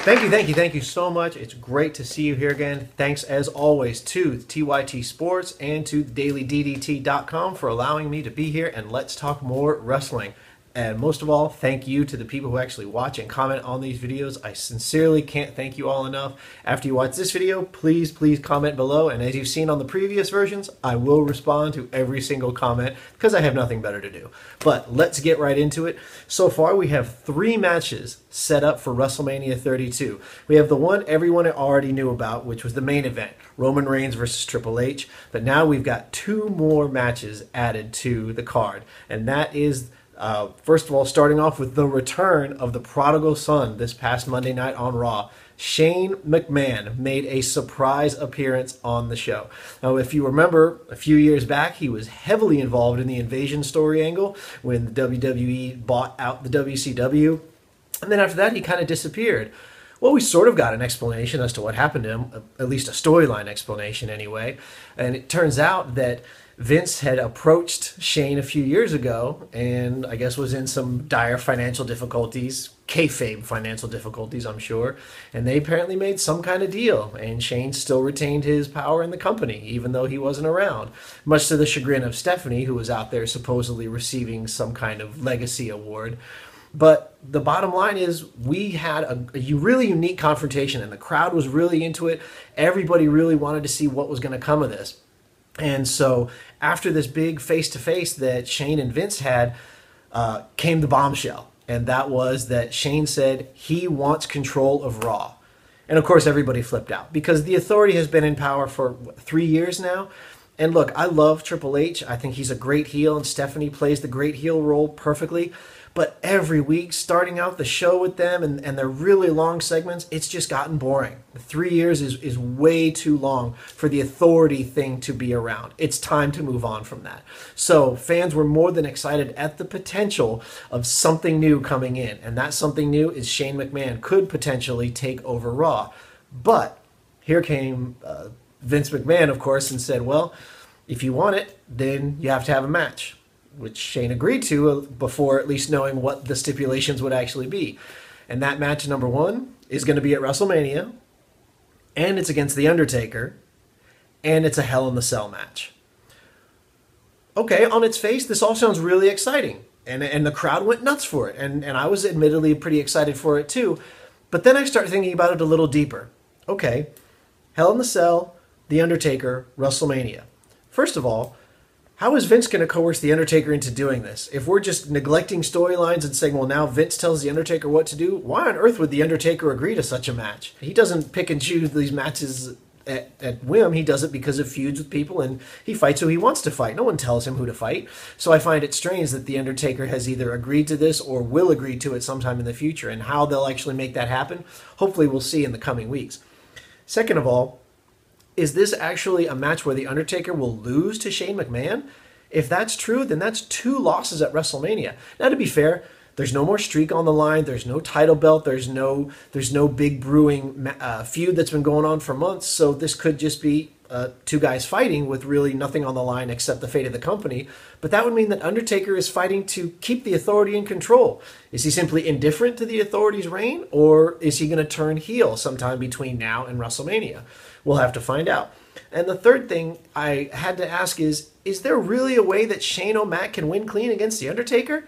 Thank you so much. It's great to see you here again. Thanks, as always, to TYT Sports and to dailyddt.com for allowing me to be here, and let's talk more wrestling. And most of all, thank you to the people who actually watch and comment on these videos. I sincerely can't thank you all enough. After you watch this video, please comment below. And as you've seen on the previous versions, I will respond to every single comment because I have nothing better to do. But let's get right into it. So far, we have 3 matches set up for WrestleMania 32. We have the one everyone already knew about, which was the main event, Roman Reigns versus Triple H. But now we've got 2 more matches added to the card. And that is... first of all, starting off with the return of the prodigal son this past Monday night on Raw. Shane McMahon made a surprise appearance on the show. Now, if you remember, a few years back, he was heavily involved in the invasion story angle when the WWE bought out the WCW. And then after that, he kind of disappeared. Well, we sort of got an explanation as to what happened to him, at least a storyline explanation anyway. And it turns out that Vince had approached Shane a few years ago and I guess was in some dire financial difficulties, kayfabe financial difficulties, I'm sure. And they apparently made some kind of deal, and Shane still retained his power in the company, even though he wasn't around, much to the chagrin of Stephanie, who was out there supposedly receiving some kind of legacy award. But the bottom line is we had a really unique confrontation, and the crowd was really into it. Everybody really wanted to see what was going to come of this. And so after this big face-to-face that Shane and Vince had, came the bombshell. And that was that Shane said he wants control of Raw. And of course, everybody flipped out because the Authority has been in power for 3 years now. And look, I love Triple H. I think he's a great heel, and Stephanie plays the great heel role perfectly. But every week, starting out the show with them and their really long segments, it's just gotten boring. 3 years is way too long for the Authority thing to be around. It's time to move on from that. So fans were more than excited at the potential of something new coming in. And that something new is Shane McMahon could potentially take over Raw. But here came Vince McMahon, of course, and said, well, if you want it, then you have to have a match, which Shane agreed to before at least knowing what the stipulations would actually be. And that match number 1 is going to be at WrestleMania, and it's against The Undertaker, and it's a Hell in the Cell match. Okay, on its face, this all sounds really exciting, and the crowd went nuts for it, and I was admittedly pretty excited for it too, but then I start thinking about it a little deeper. Okay, Hell in the Cell, The Undertaker, WrestleMania. First of all, how is Vince going to coerce The Undertaker into doing this? If we're just neglecting storylines and saying, well, now Vince tells The Undertaker what to do, why on earth would The Undertaker agree to such a match? He doesn't pick and choose these matches at whim. He does it because of feuds with people, and he fights who he wants to fight. No one tells him who to fight. So I find it strange that The Undertaker has either agreed to this or will agree to it sometime in the future, and how they'll actually make that happen, hopefully we'll see in the coming weeks. Second of all, is this actually a match where The Undertaker will lose to Shane McMahon? If that's true, then that's 2 losses at WrestleMania. Now, to be fair, there's no more streak on the line. There's no title belt. There's no big brewing feud that's been going on for months. So this could just be 2 guys fighting with really nothing on the line except the fate of the company. But that would mean that Undertaker is fighting to keep the Authority in control. Is he simply indifferent to the Authority's reign, or is he going to turn heel sometime between now and WrestleMania? We'll have to find out. And the third thing I had to ask is there really a way that Shane O'Mac can win clean against The Undertaker?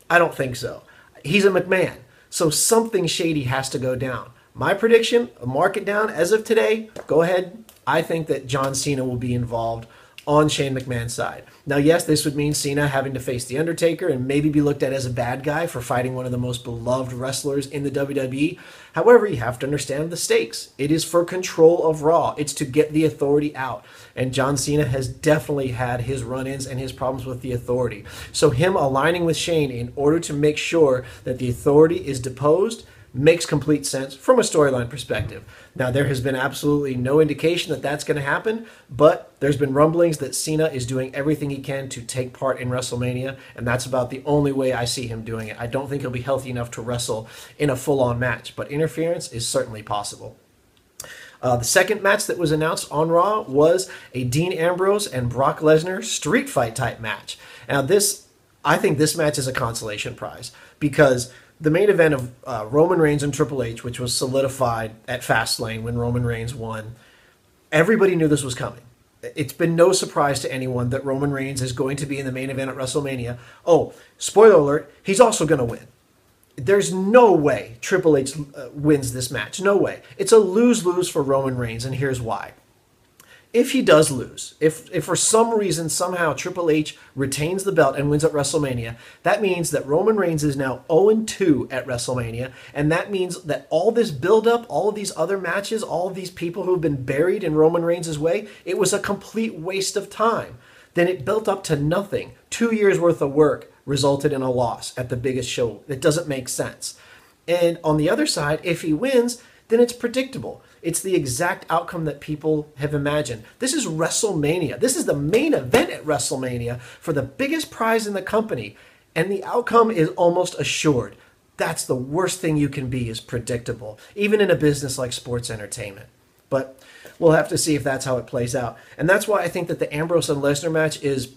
I don't think so. He's a McMahon, so something shady has to go down. My prediction, mark it down as of today, go ahead. I think that John Cena will be involved on Shane McMahon's side. Now, yes, this would mean Cena having to face The Undertaker and maybe be looked at as a bad guy for fighting one of the most beloved wrestlers in the WWE. However, you have to understand the stakes. It is for control of Raw. It's to get the Authority out. And John Cena has definitely had his run-ins and his problems with the Authority. So him aligning with Shane in order to make sure that the Authority is deposed makes complete sense from a storyline perspective. Now, there has been absolutely no indication that that's going to happen, but there's been rumblings that Cena is doing everything he can to take part in WrestleMania, and that's about the only way I see him doing it. I don't think he'll be healthy enough to wrestle in a full-on match, but interference is certainly possible. The second match that was announced on Raw was a Dean Ambrose and Brock Lesnar street fight type match. Now, I think this match is a consolation prize because the main event of Roman Reigns and Triple H, which was solidified at Fastlane when Roman Reigns won, everybody knew this was coming. It's been no surprise to anyone that Roman Reigns is going to be in the main event at WrestleMania. Oh, spoiler alert, he's also going to win. There's no way Triple H wins this match. No way. It's a lose-lose for Roman Reigns, and here's why. If he does lose, if for some reason somehow Triple H retains the belt and wins at WrestleMania, that means that Roman Reigns is now 0-2 at WrestleMania, and that means that all this build-up, all of these other matches, all of these people who've been buried in Roman Reigns' way, it was a complete waste of time. Then it built up to nothing. 2 years worth of work resulted in a loss at the biggest show. That doesn't make sense. And on the other side, if he wins, then it's predictable. It's the exact outcome that people have imagined. This is WrestleMania. This is the main event at WrestleMania for the biggest prize in the company. And the outcome is almost assured. That's the worst thing you can be, is predictable, even in a business like sports entertainment. But we'll have to see if that's how it plays out. And that's why I think that the Ambrose and Lesnar match is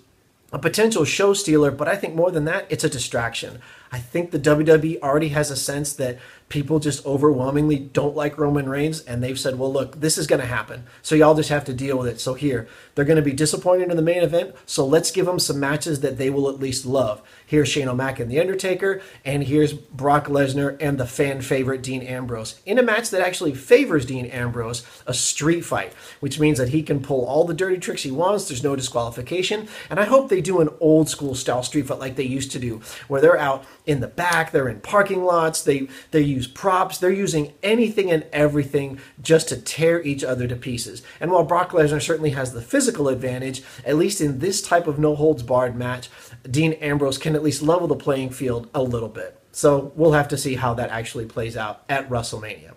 a potential show stealer, but I think more than that, it's a distraction. I think the WWE already has a sense that people just overwhelmingly don't like Roman Reigns, and they've said, well, look, this is going to happen, so y'all just have to deal with it. So here, they're going to be disappointed in the main event, so let's give them some matches that they will at least love. Here's Shane McMahon and The Undertaker, and here's Brock Lesnar and the fan favorite Dean Ambrose, in a match that actually favors Dean Ambrose, a street fight, which means that he can pull all the dirty tricks he wants, there's no disqualification, and I hope they do an old school style street fight like they used to do, where they're out in the back, they're in parking lots, they use props, they're using anything and everything just to tear each other to pieces. And while Brock Lesnar certainly has the physical advantage, at least in this type of no-holds-barred match, Dean Ambrose can at least level the playing field a little bit. So we'll have to see how that actually plays out at WrestleMania.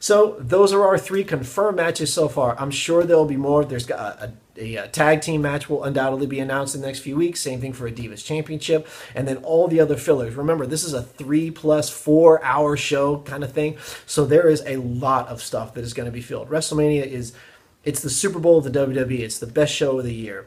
So those are our 3 confirmed matches so far. I'm sure there'll be more. There's a tag team match will undoubtedly be announced in the next few weeks. Same thing for a Divas Championship. And then all the other fillers. Remember, this is a 3+ 4 hour show kind of thing. So there is a lot of stuff that is going to be filled. WrestleMania it's the Super Bowl of the WWE. It's the best show of the year.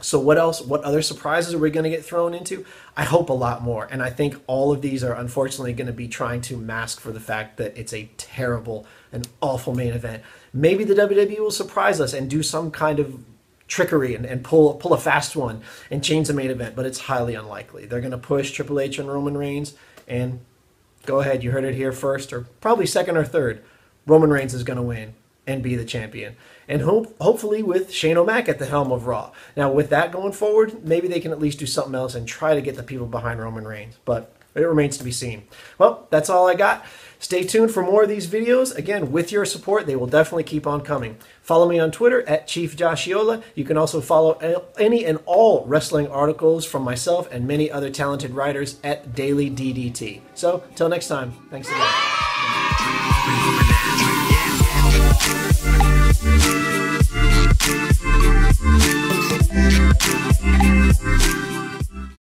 So what else? What other surprises are we going to get thrown into? I hope a lot more. And I think all of these are unfortunately going to be trying to mask for the fact that it's a terrible and awful main event. Maybe the WWE will surprise us and do some kind of trickery and pull a fast one and change the main event, but it's highly unlikely. They're going to push Triple H and Roman Reigns, and go ahead, you heard it here first, or probably second or third. Roman Reigns is going to win and be the champion. And hopefully with Shane McMahon at the helm of Raw. Now with that going forward, maybe they can at least do something else and try to get the people behind Roman Reigns. But it remains to be seen. Well, that's all I got. Stay tuned for more of these videos. Again, with your support, they will definitely keep on coming. Follow me on Twitter at Chief Joshiola. You can also follow any and all wrestling articles from myself and many other talented writers at Daily DDT. So, till next time, thanks again.